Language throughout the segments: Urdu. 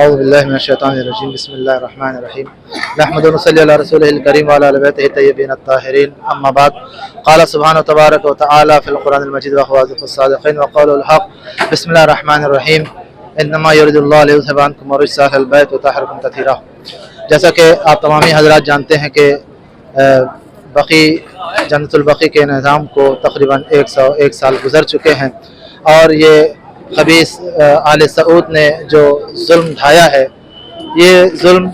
اعوذ باللہ من الشیطان الرجیم بسم اللہ الرحمن الرحیم نحمد و نصلی علی رسولہ الکریم وعلی آلہ بیتہ الطیبین الطاہرین اما بعد قال سبحانہ تبارک و تعالی فی القرآن المجید وخواصف الصادقین وقول الحق بسم اللہ الرحمن الرحیم انما یرید اللہ لیذھب عنکم الرجس اہل البیت وطہرکم تطہیرا۔ جیسا کہ آپ تمامی حضرات جانتے ہیں کہ بقی جنت البقی کے نظام کو تقریباً 101 سال گزر چکے ہیں، اور یہ خبیث آل سعود نے جو ظلم ڈھایا ہے، یہ ظلم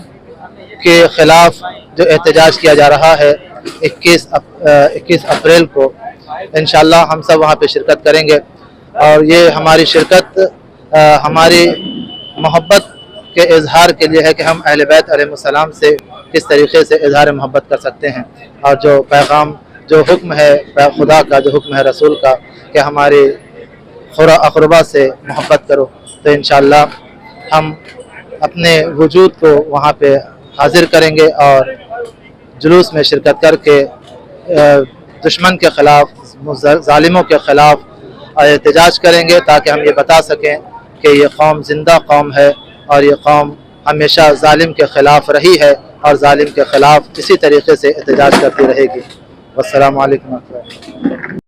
کے خلاف جو احتجاج کیا جا رہا ہے 21 اپریل کو انشاءاللہ ہم سب وہاں پہ شرکت کریں گے، اور یہ ہماری شرکت ہماری محبت کے اظہار کے لیے ہے کہ ہم اہل بیت علیہ السلام سے کس طریقے سے اظہار محبت کر سکتے ہیں، اور جو پیغام جو حکم ہے خدا کا، جو حکم ہے رسول کا کہ ہماری اقربا سے محبت کرو، تو انشاءاللہ ہم اپنے وجود کو وہاں پہ حاضر کریں گے اور جلوس میں شرکت کر کے دشمن کے خلاف، ظالموں کے خلاف احتجاج کریں گے، تاکہ ہم یہ بتا سکیں کہ یہ قوم زندہ قوم ہے، اور یہ قوم ہمیشہ ظالم کے خلاف رہی ہے اور ظالم کے خلاف اسی طریقے سے احتجاج کرتی رہے گی۔ والسلام علیکم ورحمۃ اللہ۔